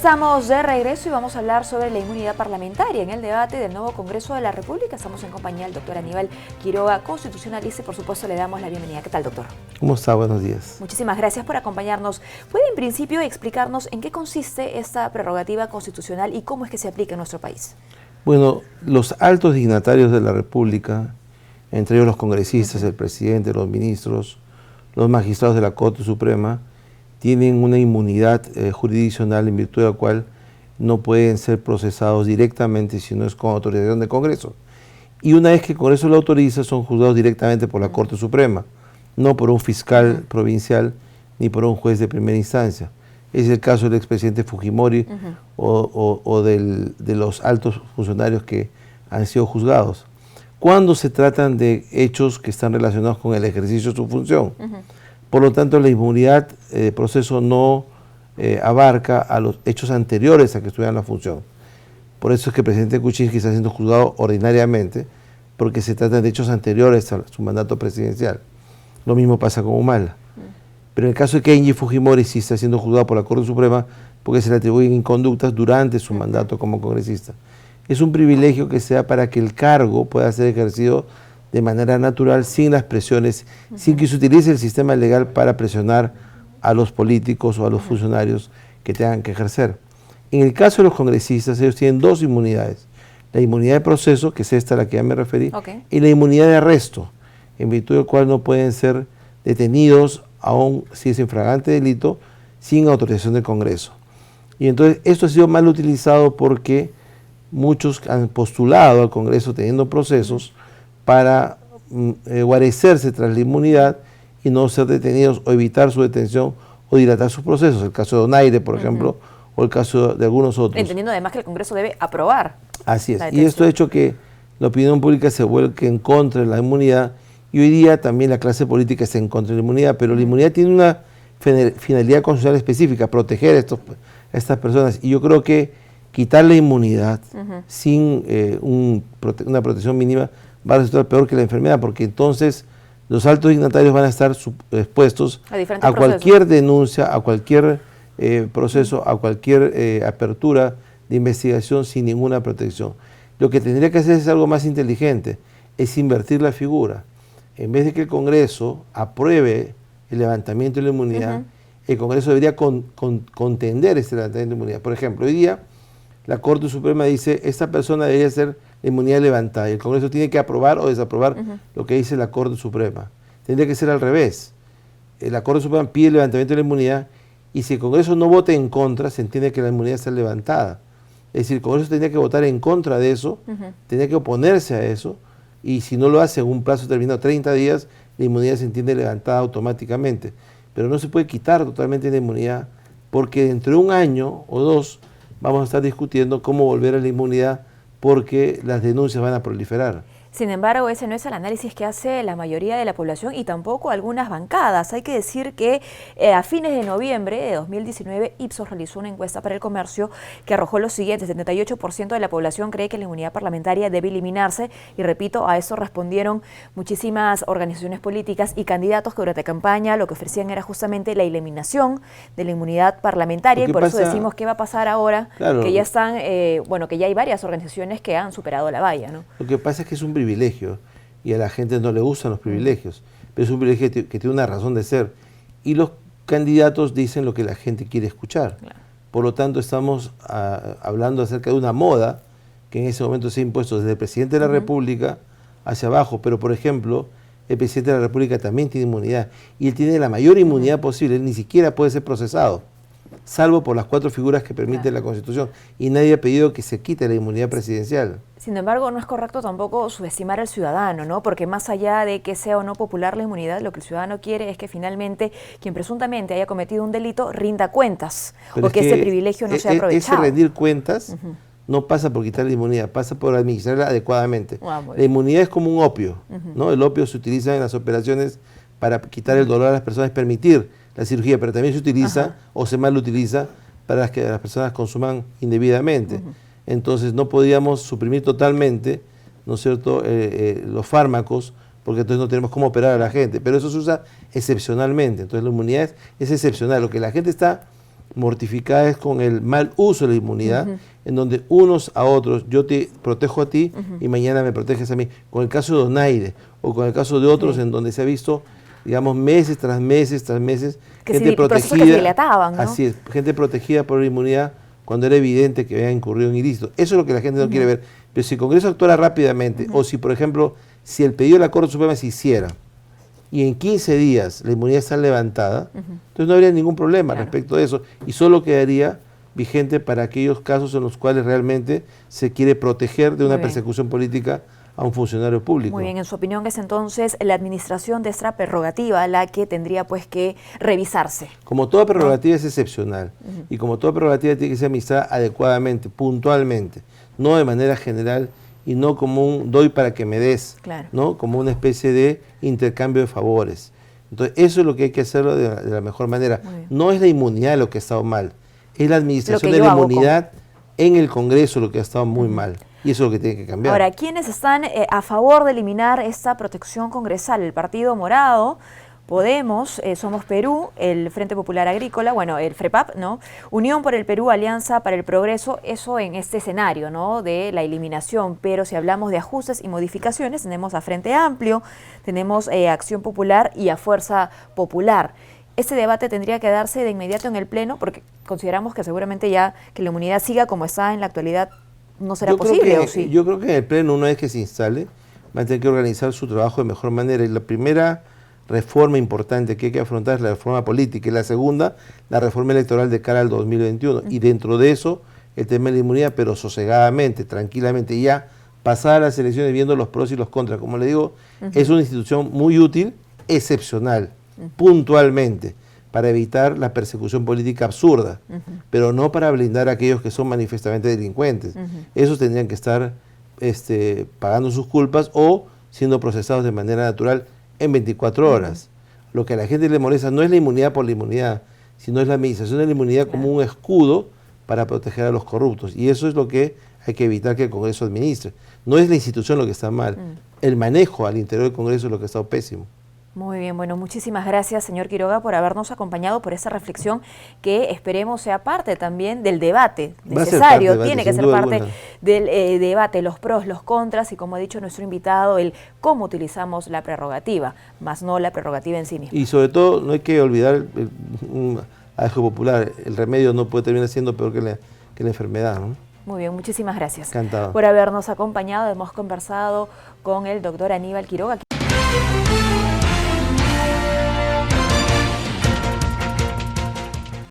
Estamos de regreso y vamos a hablar sobre la inmunidad parlamentaria en el debate del nuevo Congreso de la República. Estamos en compañía del doctor Aníbal Quiroga, constitucionalista, y por supuesto le damos la bienvenida. ¿Qué tal, doctor? ¿Cómo está? Buenos días. Muchísimas gracias por acompañarnos. ¿Puede en principio explicarnos en qué consiste esta prerrogativa constitucional y cómo es que se aplica en nuestro país? Bueno, los altos dignatarios de la República, entre ellos los congresistas, el presidente, los ministros, los magistrados de la Corte Suprema, tienen una inmunidad jurisdiccional en virtud de la cual no pueden ser procesados directamente si no es con autorización del Congreso. Y una vez que el Congreso lo autoriza, son juzgados directamente por la Corte Suprema, no por un fiscal provincial ni por un juez de primera instancia. Es el caso del expresidente Fujimori o de los altos funcionarios que han sido juzgados. Cuando se tratan de hechos que están relacionados con el ejercicio de su función. Por lo tanto, la inmunidad de proceso no abarca a los hechos anteriores a que estuvieran la función. Por eso es que el presidente Kuczynski está siendo juzgado ordinariamente, porque se trata de hechos anteriores a su mandato presidencial. Lo mismo pasa con Humala. Pero en el caso de Kenji Fujimori sí está siendo juzgado por la Corte Suprema porque se le atribuyen inconductas durante su mandato como congresista. Es un privilegio que sea para que el cargo pueda ser ejercido de manera natural, sin las presiones, sin que se utilice el sistema legal para presionar a los políticos o a los funcionarios que tengan que ejercer. En el caso de los congresistas, ellos tienen dos inmunidades. La inmunidad de proceso, que es esta a la que ya me referí, y la inmunidad de arresto, en virtud del cual no pueden ser detenidos, aun si es infragante delito, sin autorización del Congreso. Y entonces esto ha sido mal utilizado porque muchos han postulado al Congreso teniendo procesos para guarecerse tras la inmunidad y no ser detenidos o evitar su detención o dilatar sus procesos. El caso de Donaire, por ejemplo, o el caso de algunos otros. Entendiendo además que el Congreso debe aprobar. Así es. Y esto ha hecho que la opinión pública se vuelque en contra de la inmunidad y hoy día también la clase política está en contra de la inmunidad, pero la inmunidad tiene una finalidad constitucional específica, proteger a estas personas. Y yo creo que quitar la inmunidad sin una protección mínima va a resultar peor que la enfermedad, porque entonces los altos dignatarios van a estar expuestos a cualquier denuncia, a cualquier proceso, a cualquier apertura de investigación sin ninguna protección. Lo que tendría que hacer es algo más inteligente, es invertir la figura. En vez de que el Congreso apruebe el levantamiento de la inmunidad, el Congreso debería contender este levantamiento de inmunidad. Por ejemplo, hoy día la Corte Suprema dice, esta persona debería ser la inmunidad levantada, y el Congreso tiene que aprobar o desaprobar lo que dice la Corte Suprema. Tendría que ser al revés. La Corte Suprema pide el levantamiento de la inmunidad, y si el Congreso no vota en contra, se entiende que la inmunidad está levantada. Es decir, el Congreso tendría que votar en contra de eso, tendría que oponerse a eso, y si no lo hace en un plazo determinado, 30 días, la inmunidad se entiende levantada automáticamente. Pero no se puede quitar totalmente la inmunidad, porque dentro de un año o dos vamos a estar discutiendo cómo volver a la inmunidad, porque las denuncias van a proliferar. Sin embargo, ese no es el análisis que hace la mayoría de la población y tampoco algunas bancadas. Hay que decir que a fines de noviembre de 2019, Ipsos realizó una encuesta para el comercio que arrojó lo siguiente: 78% de la población cree que la inmunidad parlamentaria debe eliminarse, y repito, a eso respondieron muchísimas organizaciones políticas y candidatos que durante campaña lo que ofrecían era justamente la eliminación de la inmunidad parlamentaria, y por eso decimos qué va a pasar ahora, que ya están, que ya hay varias organizaciones que han superado la valla, ¿no? Lo que pasa es que es un privilegio y a la gente no le gustan los privilegios, pero es un privilegio que tiene una razón de ser y los candidatos dicen lo que la gente quiere escuchar. Por lo tanto, estamos hablando acerca de una moda que en ese momento se ha impuesto desde el presidente de la República hacia abajo, pero por ejemplo el presidente de la República también tiene inmunidad y él tiene la mayor inmunidad posible, él ni siquiera puede ser procesado, salvo por las 4 figuras que permite la Constitución, y nadie ha pedido que se quite la inmunidad presidencial. Sin embargo, no es correcto tampoco subestimar al ciudadano, ¿no? Porque más allá de que sea o no popular la inmunidad, lo que el ciudadano quiere es que finalmente quien presuntamente haya cometido un delito rinda cuentas, o que ese privilegio no sea aprovechado. Ese rendir cuentas no pasa por quitar la inmunidad, pasa por administrarla adecuadamente. La inmunidad es como un opio, ¿no? El opio se utiliza en las operaciones para quitar el dolor a las personas, permitir la cirugía, pero también se utiliza o se mal utiliza para que las personas consuman indebidamente. Entonces no podíamos suprimir totalmente, ¿no es cierto?, los fármacos, porque entonces no tenemos cómo operar a la gente, pero eso se usa excepcionalmente. Entonces la inmunidad es excepcional. Lo que la gente está mortificada es con el mal uso de la inmunidad, en donde unos a otros, yo te protejo a ti y mañana me proteges a mí. Con el caso de Donaire o con el caso de otros en donde se ha visto, digamos, meses tras meses tras meses, que gente protegida, que se dilataban, ¿no? Así es, gente protegida por la inmunidad cuando era evidente que había incurrido en ilícito. Eso es lo que la gente no quiere ver. Pero si el Congreso actuara rápidamente, o si, por ejemplo, si el pedido de la Corte Suprema se hiciera, y en 15 días la inmunidad está levantada, entonces no habría ningún problema respecto de eso, y solo quedaría vigente para aquellos casos en los cuales realmente se quiere proteger de una persecución política a un funcionario público. Muy bien, en su opinión es entonces la administración de esta prerrogativa la que tendría pues que revisarse. Como toda prerrogativa es excepcional, y como toda prerrogativa tiene que ser administrada adecuadamente, puntualmente, no de manera general, y no como un doy para que me des, ¿no? Como una especie de intercambio de favores. Entonces, eso es lo que hay que hacerlo de la mejor manera. No es la inmunidad lo que ha estado mal, es la administración de la inmunidad en el Congreso lo que ha estado muy mal. Y eso es lo que tiene que cambiar. Ahora, ¿quiénes están a favor de eliminar esta protección congresal? El Partido Morado, Podemos, Somos Perú, el Frente Popular Agrícola, bueno, el FREPAP, ¿no? Unión por el Perú, Alianza para el Progreso, eso en este escenario, ¿no? De la eliminación, pero si hablamos de ajustes y modificaciones, tenemos a Frente Amplio, tenemos Acción Popular y a Fuerza Popular. Este debate tendría que darse de inmediato en el Pleno, porque consideramos que seguramente ya que la inmunidad siga como está en la actualidad no será posible, ¿o sí? Yo creo que en el Pleno, una vez que se instale, va a tener que organizar su trabajo de mejor manera. Y la primera reforma importante que hay que afrontar es la reforma política, y la segunda, la reforma electoral de cara al 2021. Y dentro de eso, el tema de la inmunidad, pero sosegadamente, tranquilamente, ya pasar a las elecciones viendo los pros y los contras. Como le digo, es una institución muy útil, excepcional, puntualmente, para evitar la persecución política absurda, pero no para blindar a aquellos que son manifiestamente delincuentes. Esos tendrían que estar pagando sus culpas o siendo procesados de manera natural en 24 horas. Lo que a la gente le molesta no es la inmunidad por la inmunidad, sino es la administración de la inmunidad como un escudo para proteger a los corruptos. Y eso es lo que hay que evitar que el Congreso administre. No es la institución lo que está mal, el manejo al interior del Congreso es lo que ha estado pésimo. Muy bien, bueno, muchísimas gracias, señor Quiroga, por habernos acompañado, por esta reflexión que esperemos sea parte también del debate necesario, tiene que ser parte del debate, los pros, los contras y, como ha dicho nuestro invitado, el cómo utilizamos la prerrogativa, más no la prerrogativa en sí misma. Y sobre todo no hay que olvidar un adagio popular, el remedio no puede terminar siendo peor que la enfermedad, ¿no? Muy bien, muchísimas gracias. Encantado. Por habernos acompañado. Hemos conversado con el doctor Aníbal Quiroga,